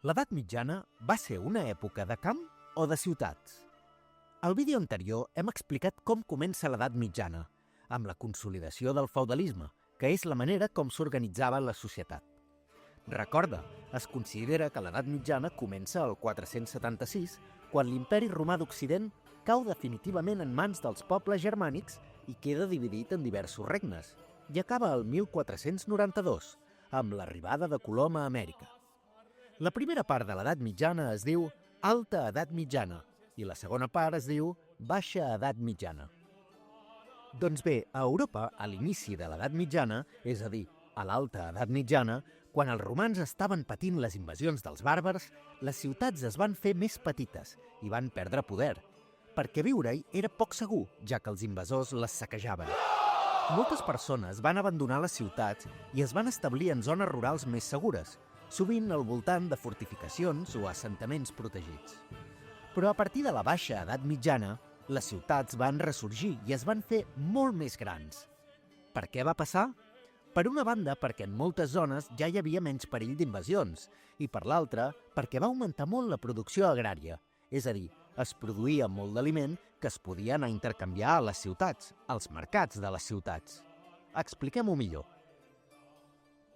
L'edat mitjana va ser una època de camp o de ciutats? Al vídeo anterior hem explicat com comença l'edat mitjana, amb la consolidació del feudalisme, que és la manera com s'organitzava la societat. Recorda, es considera que l'edat mitjana comença al 476, quan l'imperi romà d'Occident cau definitivament en mans dels pobles germànics i queda dividit en diversos regnes, i acaba el 1492, amb l'arribada de Colom a Amèrica. La primera part de l'edat mitjana es diu Alta Edat Mitjana i la segona part es diu Baixa Edat Mitjana. Doncs bé, a Europa, a l'inici de l'edat mitjana, és a dir, a l'Alta Edat Mitjana, quan els romans estaven patint les invasions dels bàrbars, les ciutats es van fer més petites i van perdre poder, perquè viure-hi era poc segur, ja que els invasors les saquejaven. Moltes persones van abandonar les ciutats i es van establir en zones rurals més segures, sovint al voltant de fortificacions o assentaments protegits. Però a partir de la baixa edat mitjana, les ciutats van ressorgir i es van fer molt més grans. Per què va passar? Per una banda, perquè en moltes zones ja hi havia menys perill d'invasions, i per l'altra, perquè va augmentar molt la producció agrària, és a dir, es produïa molt d'aliment que es podia anar a intercanviar a les ciutats, als mercats de les ciutats. Expliquem-ho millor.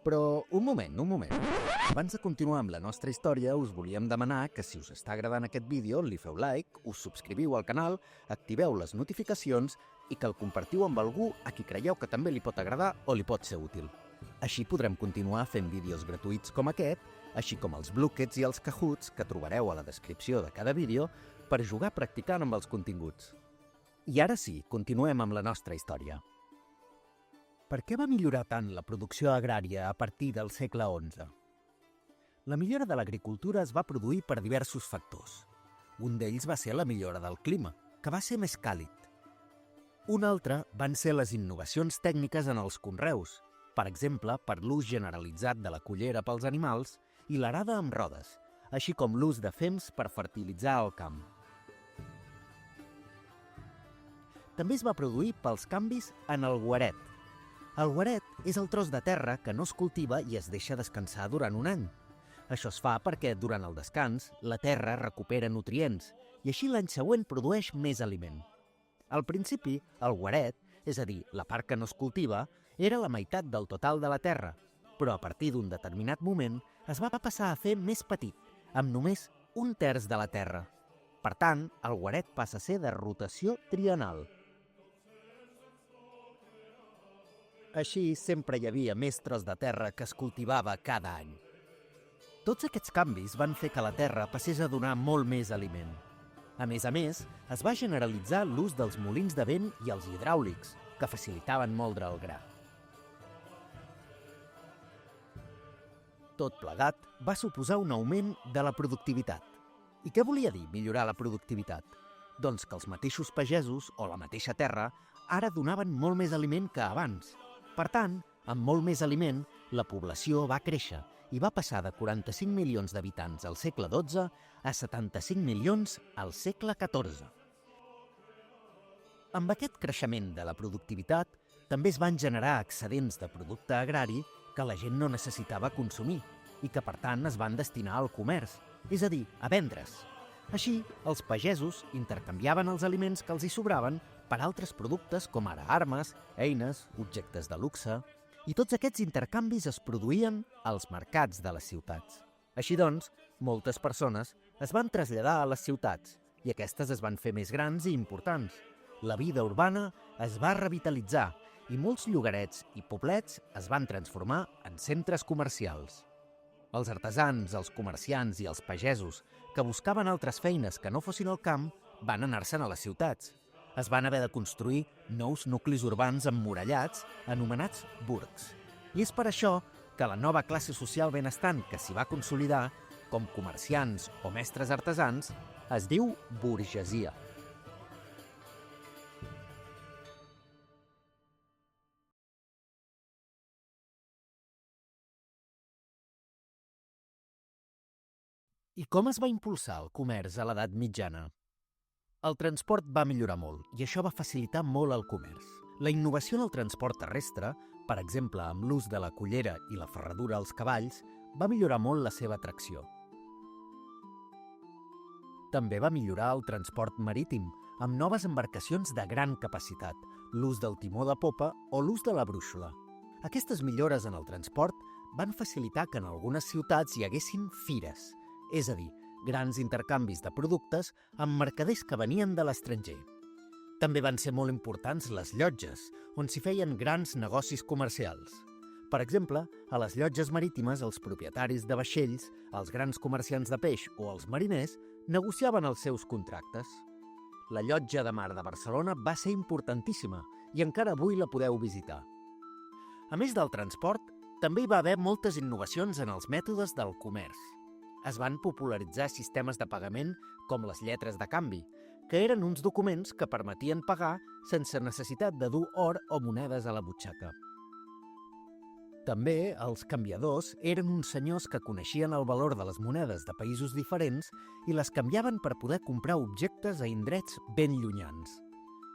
Però un moment. Abans de continuar amb la nostra història, us volíem demanar que si us està agradant aquest vídeo, li feu like, us subscriviu al canal, activeu les notificacions i que el compartiu amb algú a qui creieu que també li pot agradar o li pot ser útil. Així podrem continuar fent vídeos gratuïts com aquest, així com els Blookets i els Kahoots que trobareu a la descripció de cada vídeo per jugar practicant amb els continguts. I ara sí, continuem amb la nostra història. Per què va millorar tant la producció agrària a partir del segle XI? La millora de l'agricultura es va produir per diversos factors. Un d'ells va ser la millora del clima, que va ser més càlid. Un altre van ser les innovacions tècniques en els conreus, per exemple, per l'ús generalitzat de la cullera pels animals i l'arada amb rodes, així com l'ús de fems per fertilitzar el camp. També es va produir pels canvis en el guaret. El guaret és el tros de terra que no es cultiva i es deixa descansar durant un any. Això es fa perquè, durant el descans, la terra recupera nutrients i així l'any següent produeix més aliment. Al principi, el guaret, és a dir, la part que no es cultiva, era la meitat del total de la terra, però a partir d'un determinat moment es va passar a fer més petit, amb només un terç de la terra. Per tant, el guaret passa a ser de rotació triennal. Així, sempre hi havia més tros de terra que es cultivava cada any. Tots aquests canvis van fer que la terra passés a donar molt més aliment. A més, es va generalitzar l'ús dels molins de vent i els hidràulics, que facilitaven moldre el gra. Tot plegat va suposar un augment de la productivitat. I què volia dir millorar la productivitat? Doncs que els mateixos pagesos o la mateixa terra ara donaven molt més aliment que abans. Per tant, amb molt més aliment, la població va créixer i va passar de 45 milions d'habitants al segle XII a 75 milions al segle XIV. Amb aquest creixement de la productivitat, també es van generar excedents de producte agrari que la gent no necessitava consumir i que, per tant, es van destinar al comerç, és a dir, a vendre's. Així, els pagesos intercanviaven els aliments que els hi sobraven per altres productes com ara armes, eines, objectes de luxe, i tots aquests intercanvis es produïen als mercats de les ciutats. Així doncs, moltes persones es van traslladar a les ciutats i aquestes es van fer més grans i importants. La vida urbana es va revitalitzar i molts llogarets i poblets es van transformar en centres comercials. Els artesans, els comerciants i els pagesos que buscaven altres feines que no fossin al camp van anar-se'n a les ciutats. Es van haver de construir nous nuclis urbans emmurallats anomenats burgs. I és per això que la nova classe social benestant que s'hi va consolidar, com comerciants o mestres artesans, es diu burgesia. I com es va impulsar el comerç a l'edat mitjana? El transport va millorar molt i això va facilitar molt el comerç. La innovació en el transport terrestre, per exemple amb l'ús de la cullera i la ferradura als cavalls, va millorar molt la seva tracció. També va millorar el transport marítim, amb noves embarcacions de gran capacitat, l'ús del timó de popa o l'ús de la brúixola. Aquestes millores en el transport van facilitar que en algunes ciutats hi haguessin fires, és a dir, grans intercanvis de productes amb mercaders que venien de l'estranger. També van ser molt importants les llotges, on s'hi feien grans negocis comercials. Per exemple, a les llotges marítimes els propietaris de vaixells, els grans comerciants de peix o els mariners negociaven els seus contractes. La llotja de mar de Barcelona va ser importantíssima i encara avui la podeu visitar. A més del transport, també hi va haver moltes innovacions en els mètodes del comerç. Es van popularitzar sistemes de pagament com les lletres de canvi, que eren uns documents que permetien pagar sense necessitat de dur or o monedes a la butxaca. També els canviadors eren uns senyors que coneixien el valor de les monedes de països diferents i les canviaven per poder comprar objectes a indrets ben llunyans.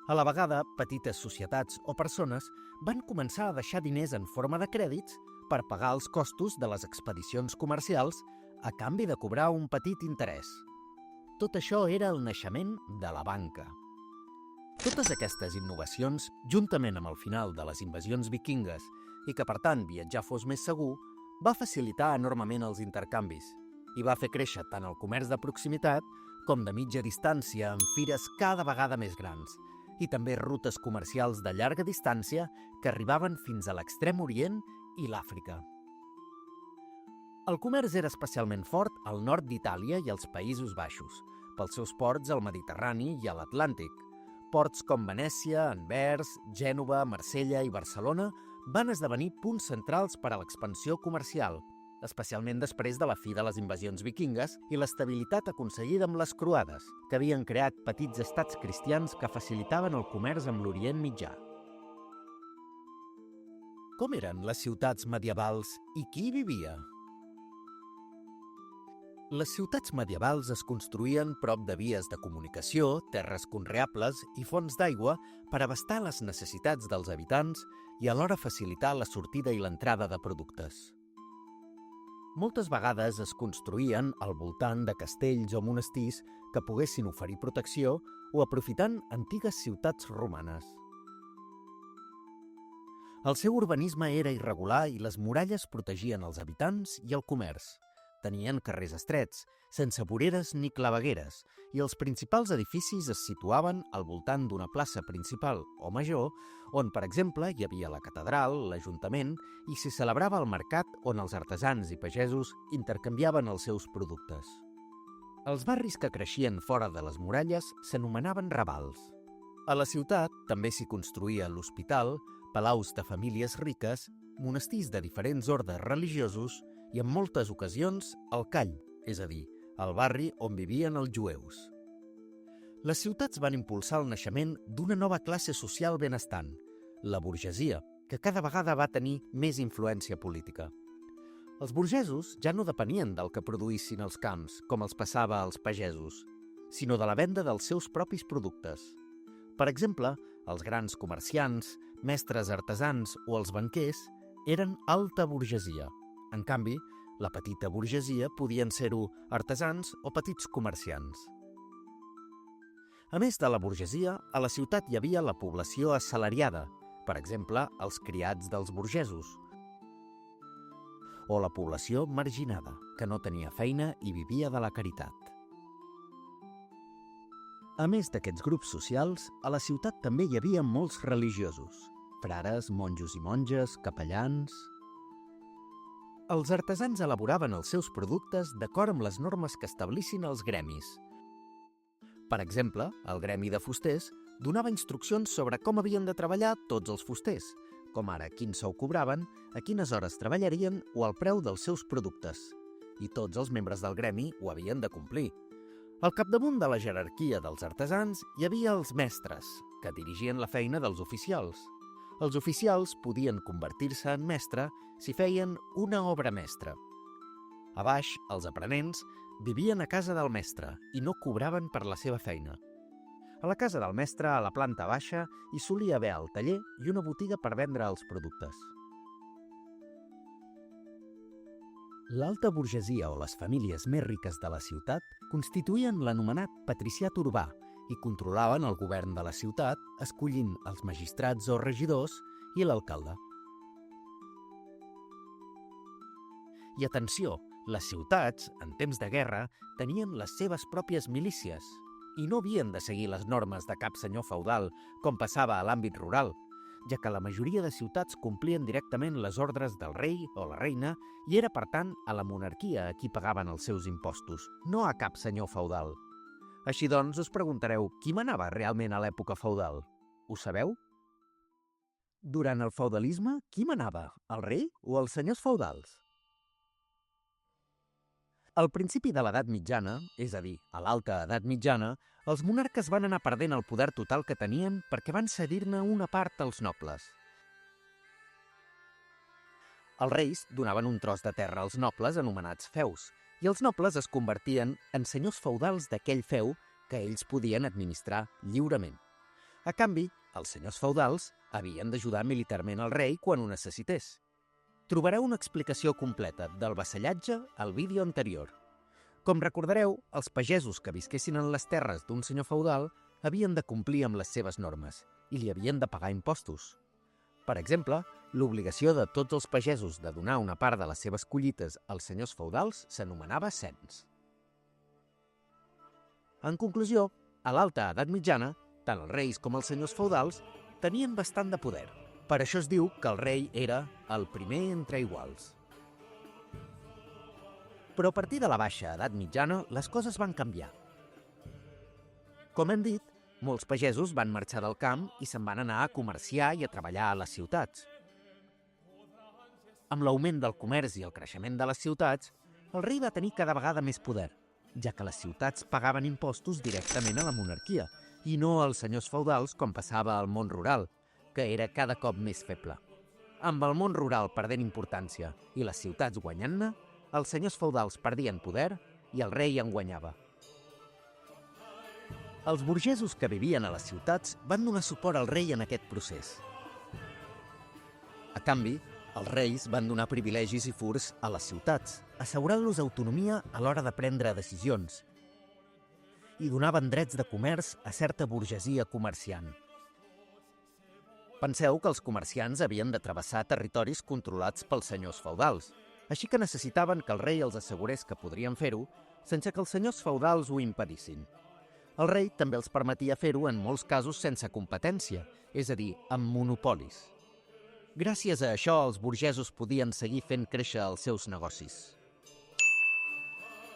A la vegada, petites societats o persones van començar a deixar diners en forma de crèdits per pagar els costos de les expedicions comercials a canvi de cobrar un petit interès. Tot això era el naixement de la banca. Totes aquestes innovacions, juntament amb el final de les invasions vikingues i que, per tant, viatjar fos més segur, va facilitar enormement els intercanvis i va fer créixer tant el comerç de proximitat com de mitja distància en fires cada vegada més grans i també rutes comercials de llarga distància que arribaven fins a l'Extrem Orient i l'Àfrica. El comerç era especialment fort al nord d'Itàlia i als Països Baixos, pels seus ports al Mediterrani i a l'Atlàntic. Ports com Venècia, Anvers, Gènova, Marsella i Barcelona van esdevenir punts centrals per a l'expansió comercial, especialment després de la fi de les invasions vikingues i l'estabilitat aconseguida amb les croades, que havien creat petits estats cristians que facilitaven el comerç amb l'Orient Mitjà. Com eren les ciutats medievals i qui hi vivia? Les ciutats medievals es construïen prop de vies de comunicació, terres conreables i fonts d'aigua per abastar les necessitats dels habitants i alhora facilitar la sortida i l'entrada de productes. Moltes vegades es construïen al voltant de castells o monestirs que poguessin oferir protecció o aprofitant antigues ciutats romanes. El seu urbanisme era irregular i les muralles protegien els habitants i el comerç. Tenien carrers estrets, sense voreres ni clavegueres, i els principals edificis es situaven al voltant d'una plaça principal o major, on, per exemple, hi havia la catedral, l'Ajuntament, i s'hi celebrava el mercat on els artesans i pagesos intercanviaven els seus productes. Els barris que creixien fora de les muralles s'anomenaven ravals. A la ciutat també s'hi construïa l'hospital, palaus de famílies riques, monestirs de diferents ordes religiosos i en moltes ocasions el call, és a dir, el barri on vivien els jueus. Les ciutats van impulsar el naixement d'una nova classe social benestant, la burgesia, que cada vegada va tenir més influència política. Els burgesos ja no depenien del que produïssin els camps, com els passava als pagesos, sinó de la venda dels seus propis productes. Per exemple, els grans comerciants, mestres artesans o els banquers eren alta burgesia. En canvi, la petita burgesia podien ser-ho artesans o petits comerciants. A més de la burgesia, a la ciutat hi havia la població assalariada, per exemple, els criats dels burgesos, o la població marginada, que no tenia feina i vivia de la caritat. A més d'aquests grups socials, a la ciutat també hi havia molts religiosos, frares, monjos i monges, capellans. Els artesans elaboraven els seus productes d'acord amb les normes que establissin els gremis. Per exemple, el gremi de fusters donava instruccions sobre com havien de treballar tots els fusters, com ara quin sou cobraven, a quines hores treballarien o el preu dels seus productes. I tots els membres del gremi ho havien de complir. Al capdamunt de la jerarquia dels artesans hi havia els mestres, que dirigien la feina dels oficials. Els oficials podien convertir-se en mestre si feien una obra mestra. A baix, els aprenents vivien a casa del mestre i no cobraven per la seva feina. A la casa del mestre, a la planta baixa, hi solia haver el taller i una botiga per vendre els productes. L'alta burgesia o les famílies més riques de la ciutat constituïen l'anomenat patriciat urbà i controlaven el govern de la ciutat, escollint els magistrats o regidors i l'alcalde. I atenció, les ciutats, en temps de guerra, tenien les seves pròpies milícies i no havien de seguir les normes de cap senyor feudal, com passava a l'àmbit rural, ja que la majoria de ciutats complien directament les ordres del rei o la reina i era, per tant, a la monarquia a qui pagaven els seus impostos, no a cap senyor feudal. Així doncs, us preguntareu, qui manava realment a l'època feudal? Ho sabeu? Durant el feudalisme, qui manava? El rei o els senyors feudals? Al principi de l'edat mitjana, és a dir, a l'alta edat mitjana, els monarques van anar perdent el poder total que tenien perquè van cedir-ne una part als nobles. Els reis donaven un tros de terra als nobles anomenats feus, i els nobles es convertien en senyors feudals d'aquell feu que ells podien administrar lliurement. A canvi, els senyors feudals havien d'ajudar militarment al rei quan ho necessités. Trobareu una explicació completa del vassallatge al vídeo anterior. Com recordareu, els pagesos que visquessin en les terres d'un senyor feudal havien de complir amb les seves normes i li havien de pagar impostos. Per exemple, l'obligació de tots els pagesos de donar una part de les seves collites als senyors feudals s'anomenava cens. En conclusió, a l'alta edat mitjana, tant els reis com els senyors feudals tenien bastant de poder. Per això es diu que el rei era el primer entre iguals. Però a partir de la baixa edat mitjana, les coses van canviar. Com hem dit, molts pagesos van marxar del camp i se'n van anar a comerciar i a treballar a les ciutats. Amb l'augment del comerç i el creixement de les ciutats, el rei va tenir cada vegada més poder, ja que les ciutats pagaven impostos directament a la monarquia i no als senyors feudals com passava al món rural, que era cada cop més feble. Amb el món rural perdent importància i les ciutats guanyant-ne, els senyors feudals perdien poder i el rei en guanyava. Els burgesos que vivien a les ciutats van donar suport al rei en aquest procés. A canvi, els reis van donar privilegis i furs a les ciutats, assegurant-los autonomia a l'hora de prendre decisions, i donaven drets de comerç a certa burgesia comerciant. Penseu que els comerciants havien de travessar territoris controlats pels senyors feudals, així que necessitaven que el rei els assegurés que podrien fer-ho sense que els senyors feudals ho impedissin. El rei també els permetia fer-ho en molts casos sense competència, és a dir, amb monopolis. Gràcies a això, els burgesos podien seguir fent créixer els seus negocis.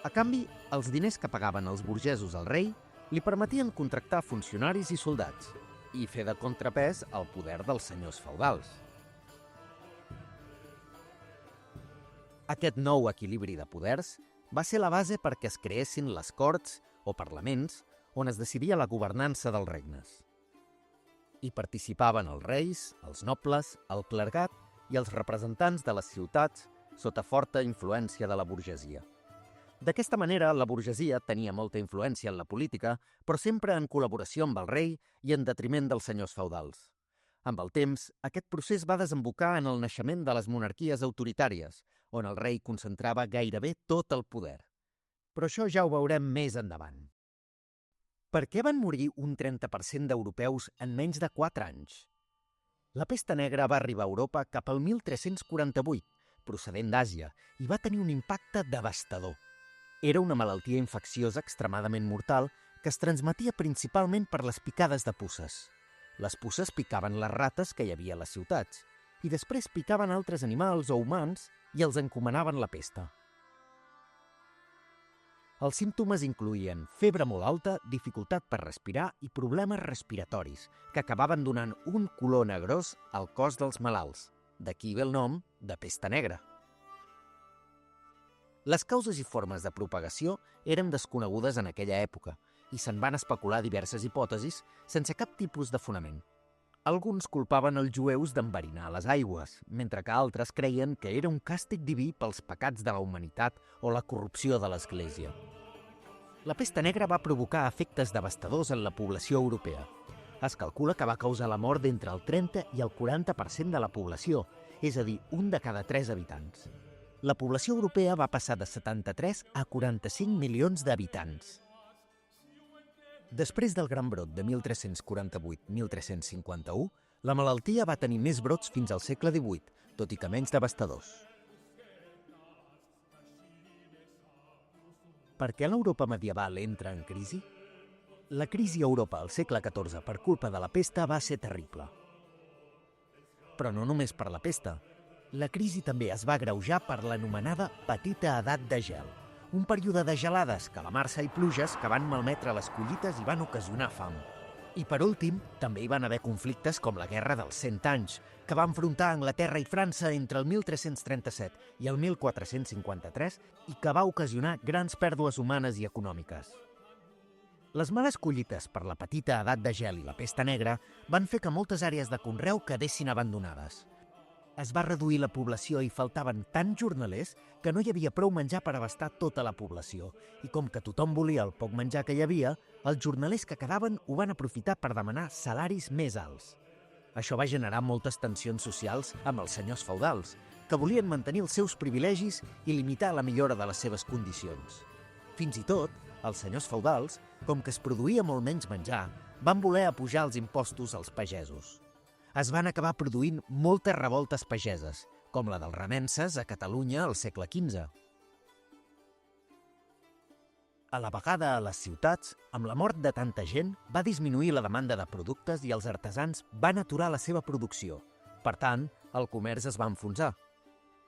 A canvi, els diners que pagaven els burgesos al rei li permetien contractar funcionaris i soldats, i fer de contrapès al poder dels senyors feudals. Aquest nou equilibri de poders va ser la base perquè es creessin les corts o parlaments on es decidia la governança dels regnes. Hi participaven els reis, els nobles, el clergat i els representants de les ciutats sota forta influència de la burgesia. D'aquesta manera, la burgesia tenia molta influència en la política, però sempre en col·laboració amb el rei i en detriment dels senyors feudals. Amb el temps, aquest procés va desembocar en el naixement de les monarquies autoritàries, on el rei concentrava gairebé tot el poder. Però això ja ho veurem més endavant. Per què van morir un 30% d'europeus en menys de 4 anys? La pesta negra va arribar a Europa cap al 1348, procedent d'Àsia, i va tenir un impacte devastador. Era una malaltia infecciosa extremadament mortal que es transmetia principalment per les picades de puces. Les puces picaven les rates que hi havia a les ciutats i després picaven altres animals o humans i els encomanaven la pesta. Els símptomes incloïen febre molt alta, dificultat per respirar i problemes respiratoris, que acabaven donant un color negrós al cos dels malalts. D'aquí ve el nom de pesta negra. Les causes i formes de propagació eren desconegudes en aquella època i se'n van especular diverses hipòtesis sense cap tipus de fonament. Alguns culpaven els jueus d'enverinar les aigües, mentre que altres creien que era un càstig diví pels pecats de la humanitat o la corrupció de l'Església. La pesta negra va provocar efectes devastadors en la població europea. Es calcula que va causar la mort d'entre el 30 i el 40% de la població, és a dir, un de cada 3 habitants. La població europea va passar de 73 a 45 milions d'habitants. Després del gran brot de 1348-1351, la malaltia va tenir més brots fins al segle XVIII, tot i que menys devastadors. Per què l'Europa medieval entra en crisi? La crisi a Europa al segle XIV per culpa de la pesta va ser terrible. Però no només per la pesta. La crisi també es va agreujar per l'anomenada Petita Edat de Gel, un període de gelades, calamarsa i pluges que van malmetre les collites i van ocasionar fam. I per últim, també hi van haver conflictes com la Guerra dels 100 anys, que va enfrontar Anglaterra i França entre el 1337 i el 1453 i que va ocasionar grans pèrdues humanes i econòmiques. Les males collites per la petita edat de gel i la pesta negra van fer que moltes àrees de conreu quedessin abandonades. Es va reduir la població i faltaven tants jornalers que no hi havia prou menjar per abastar tota la població. I com que tothom volia el poc menjar que hi havia, els jornalers que quedaven ho van aprofitar per demanar salaris més alts. Això va generar moltes tensions socials amb els senyors feudals, que volien mantenir els seus privilegis i limitar la millora de les seves condicions. Fins i tot, els senyors feudals, com que es produïa molt menys menjar, van voler apujar els impostos als pagesos. Es van acabar produint moltes revoltes pageses, com la dels remences a Catalunya al segle XV. A la vegada a les ciutats, amb la mort de tanta gent, va disminuir la demanda de productes i els artesans van aturar la seva producció. Per tant, el comerç es va enfonsar.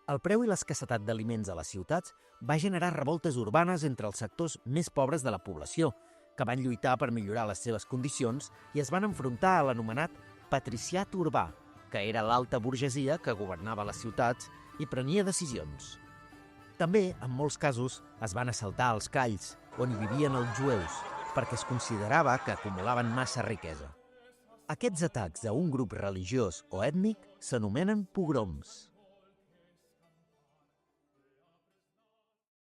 El preu i l'escassetat d'aliments a les ciutats va generar revoltes urbanes entre els sectors més pobres de la població, que van lluitar per millorar les seves condicions i es van enfrontar a l'anomenat patriciat urbà, que era l'alta burgesia que governava les ciutats i prenia decisions. També, en molts casos, es van assaltar els calls, on hi vivien els jueus, perquè es considerava que acumulaven massa riquesa. Aquests atacs a un grup religiós o ètnic s'anomenen pogroms.